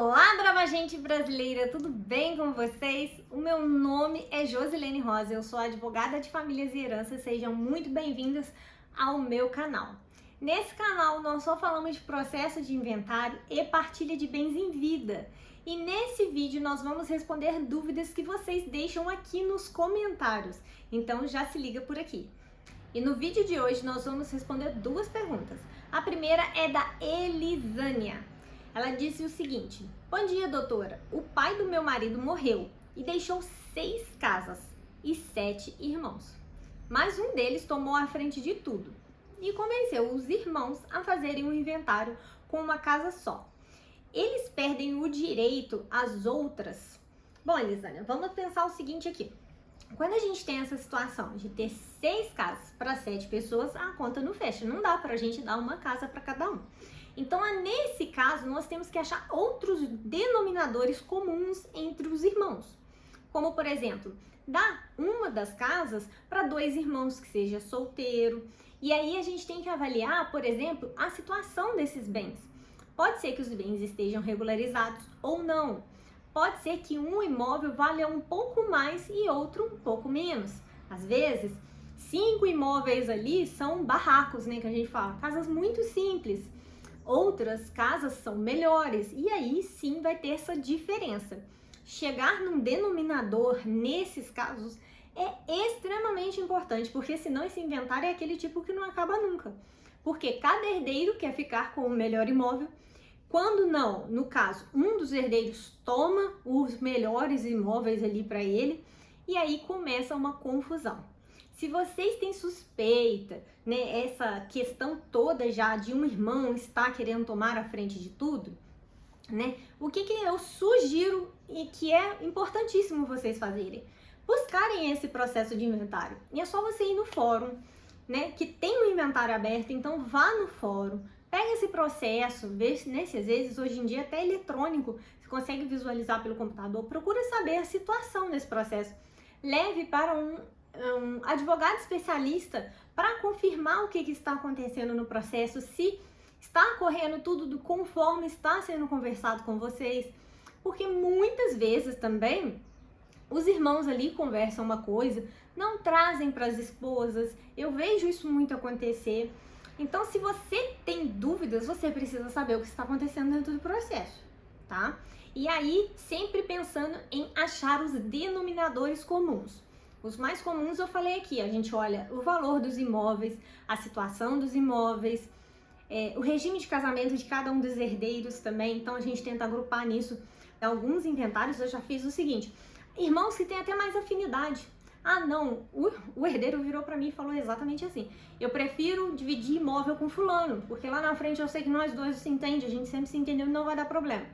Olá, brava gente brasileira, tudo bem com vocês? O meu nome é Josilene Rosa, eu sou advogada de famílias e heranças, sejam muito bem-vindos ao meu canal. Nesse canal nós só falamos de processo de inventário e partilha de bens em vida. E nesse vídeo nós vamos responder dúvidas que vocês deixam aqui nos comentários, então já se liga por aqui. E no vídeo de hoje nós vamos responder duas perguntas. A primeira é da Elisânia. Ela disse o seguinte: bom dia, doutora. O pai do meu marido morreu e deixou 6 casas e 7 irmãos. Mas um deles tomou a frente de tudo e convenceu os irmãos a fazerem um inventário com uma casa só. Eles perdem o direito às outras. Bom, Elisânia, vamos pensar o seguinte aqui. Quando a gente tem essa situação de ter 6 casas para 7 pessoas, a conta não fecha. Não dá para a gente dar uma casa para cada um. Então, nesse caso, nós temos que achar outros denominadores comuns entre os irmãos. Como, por exemplo, dar uma das casas para 2 irmãos que seja solteiro. E aí a gente tem que avaliar, por exemplo, a situação desses bens. Pode ser que os bens estejam regularizados ou não. Pode ser que um imóvel valha um pouco mais e outro um pouco menos. Às vezes, 5 imóveis ali são barracos, né, que a gente fala, casas muito simples. Outras casas são melhores e aí sim vai ter essa diferença. Chegar num denominador nesses casos é extremamente importante, porque senão esse inventário é aquele tipo que não acaba nunca. Porque cada herdeiro quer ficar com o melhor imóvel. Quando não, no caso, um dos herdeiros toma os melhores imóveis ali para ele e aí começa uma confusão. Se vocês têm suspeita, né, essa questão toda já de um irmão estar querendo tomar a frente de tudo, né, o que eu sugiro e que é importantíssimo vocês fazerem? Buscarem esse processo de inventário. E é só você ir no fórum, né, que tem um inventário aberto, então vá no fórum, pega esse processo, vê se, né, se às vezes hoje em dia até eletrônico, você consegue visualizar pelo computador, procura saber a situação desse processo. Leve para um advogado especialista para confirmar o que está acontecendo no processo, se está correndo tudo conforme está sendo conversado com vocês, porque muitas vezes também os irmãos ali conversam uma coisa, não trazem para as esposas, eu vejo isso muito acontecer. Então, se você tem dúvidas, você precisa saber o que está acontecendo dentro do processo, tá? E aí, sempre pensando em achar os denominadores comuns. Os mais comuns eu falei aqui, a gente olha o valor dos imóveis, a situação dos imóveis, o regime de casamento de cada um dos herdeiros também, então a gente tenta agrupar nisso. Em alguns inventários eu já fiz o seguinte: irmãos que têm até mais afinidade. Ah não, o herdeiro virou para mim e falou exatamente assim: eu prefiro dividir imóvel com fulano, porque lá na frente eu sei que nós dois se entendem, a gente sempre se entendeu e não vai dar problema.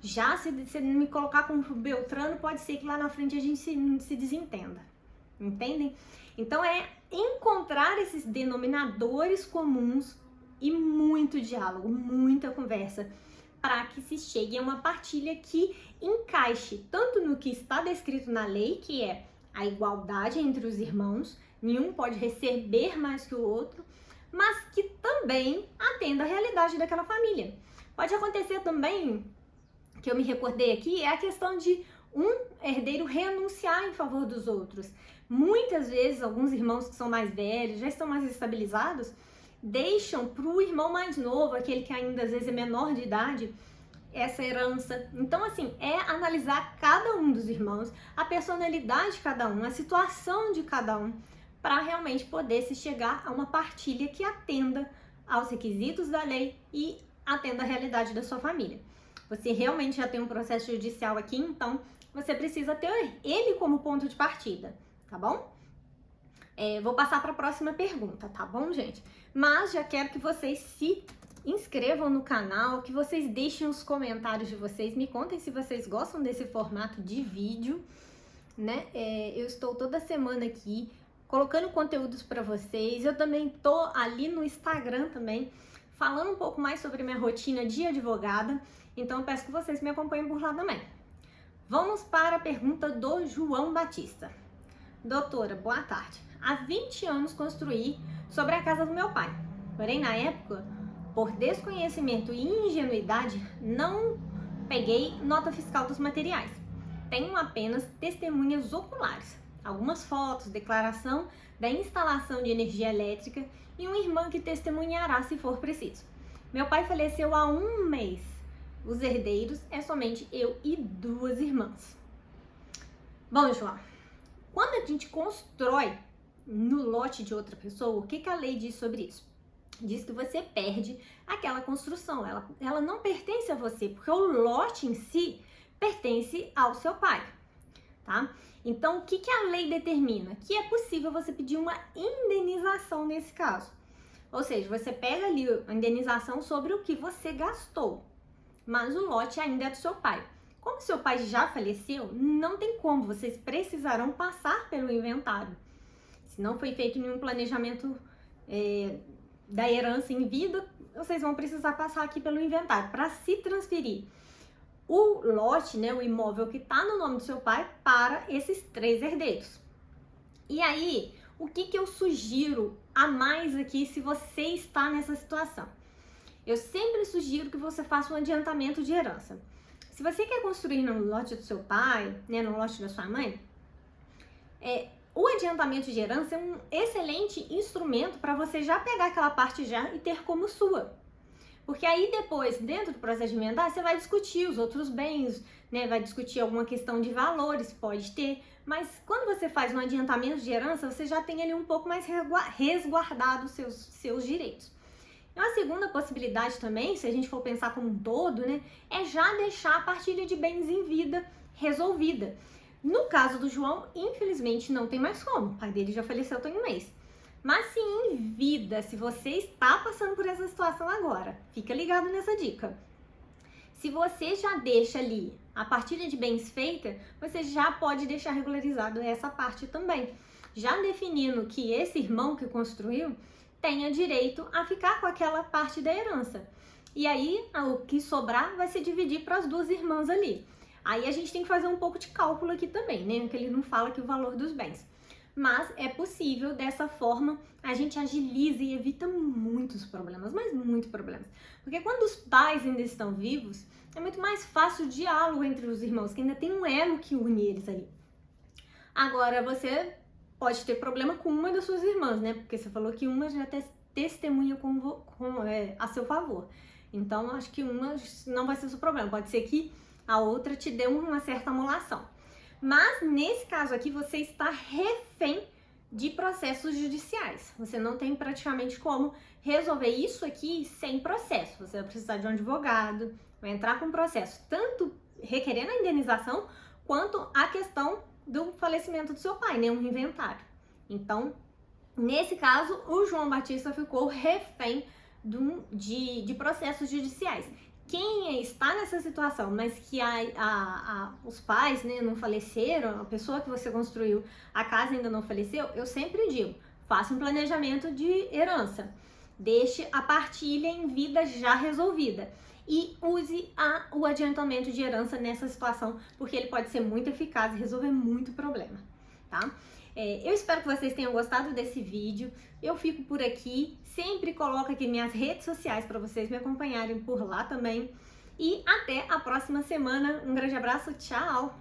Já se me colocar com Beltrano, pode ser que lá na frente a gente se desentenda. Entendem? Então é encontrar esses denominadores comuns e muito diálogo, muita conversa, para que se chegue a uma partilha que encaixe tanto no que está descrito na lei, que é a igualdade entre os irmãos, nenhum pode receber mais que o outro, mas que também atenda à realidade daquela família. Pode acontecer também, que eu me recordei aqui, é a questão de um herdeiro renunciar em favor dos outros. Muitas vezes, alguns irmãos que são mais velhos, já estão mais estabilizados, deixam para o irmão mais novo, aquele que ainda às vezes é menor de idade, essa herança. Então, assim, é analisar cada um dos irmãos, a personalidade de cada um, a situação de cada um, para realmente poder se chegar a uma partilha que atenda aos requisitos da lei e atenda à realidade da sua família. Você realmente já tem um processo judicial aqui, então você precisa ter ele como ponto de partida, tá bom? Vou passar para a próxima pergunta, tá bom, gente? Mas já quero que vocês se inscrevam no canal, que vocês deixem os comentários de vocês, me contem se vocês gostam desse formato de vídeo, né? Eu estou toda semana aqui colocando conteúdos para vocês, eu também tô ali no Instagram também, falando um pouco mais sobre minha rotina de advogada, então eu peço que vocês me acompanhem por lá também. Vamos para a pergunta do João Batista. Doutora, boa tarde. Há 20 anos construí sobre a casa do meu pai, porém na época, por desconhecimento e ingenuidade, não Peguei nota fiscal dos materiais. Tenho apenas testemunhas oculares, algumas fotos, declaração da instalação de energia elétrica e uma irmã que testemunhará se for preciso. Meu pai faleceu há 1 mês. Os herdeiros é somente eu e 2 irmãs. Bom, João, quando a gente constrói no lote de outra pessoa, o que a lei diz sobre isso? Diz que você perde aquela construção, ela não pertence a você, porque o lote em si pertence ao seu pai, tá? Então, o que a lei determina? Que é possível você pedir uma indenização nesse caso. Ou seja, você pega ali a indenização sobre o que você gastou, mas o lote ainda é do seu pai. Como seu pai já faleceu, não tem como, vocês precisarão passar pelo inventário. Se não foi feito nenhum planejamento da herança em vida, vocês vão precisar passar aqui pelo inventário para se transferir o lote, né, o imóvel que está no nome do seu pai para esses 3 herdeiros. E aí, o que eu sugiro a mais aqui se você está nessa situação? Eu sempre sugiro que você faça um adiantamento de herança. Se você quer construir no lote do seu pai, né, no lote da sua mãe, o adiantamento de herança é um excelente instrumento para você já pegar aquela parte já e ter como sua. Porque aí depois, dentro do processo de emendar, você vai discutir os outros bens, né? Vai discutir alguma questão de valores, pode ter. Mas quando você faz um adiantamento de herança, você já tem ali um pouco mais resguardado os seus direitos. E uma segunda possibilidade também, se a gente for pensar como um todo, né? É já deixar a partilha de bens em vida resolvida. No caso do João, infelizmente não tem mais como. O pai dele já faleceu tem 1 mês. Mas se em vida, se você está passando por essa situação agora, fica ligado nessa dica. Se você já deixa ali a partilha de bens feita, você já pode deixar regularizado essa parte também. Já definindo que esse irmão que construiu tenha direito a ficar com aquela parte da herança. E aí, o que sobrar vai se dividir para as 2 irmãs ali. Aí a gente tem que fazer um pouco de cálculo aqui também, né? Porque ele não fala aqui o valor dos bens. Mas é possível, dessa forma, a gente agiliza e evita muitos problemas, mas muitos problemas. Porque quando os pais ainda estão vivos, é muito mais fácil o diálogo entre os irmãos, que ainda tem um elo que une eles ali. Agora, você pode ter problema com uma das suas irmãs, né? Porque você falou que uma já testemunha a seu favor. Então, acho que uma não vai ser o seu problema. Pode ser que a outra te dê uma certa amolação. Mas, nesse caso aqui, você está refém de processos judiciais. Você não tem praticamente como resolver isso aqui sem processo. Você vai precisar de um advogado, vai entrar com processo, tanto requerendo a indenização, quanto a questão do falecimento do seu pai, né? Um inventário. Então, nesse caso, o João Batista ficou refém de processos judiciais. Quem está nessa situação, mas que os pais, né, não faleceram, a pessoa que você construiu, a casa ainda não faleceu, eu sempre digo, faça um planejamento de herança, deixe a partilha em vida já resolvida e use o adiantamento de herança nessa situação, porque ele pode ser muito eficaz e resolver muito problema, tá? Eu espero que vocês tenham gostado desse vídeo. Eu fico por aqui, sempre coloco aqui minhas redes sociais para vocês me acompanharem por lá também. E até a próxima semana. Um grande abraço, tchau!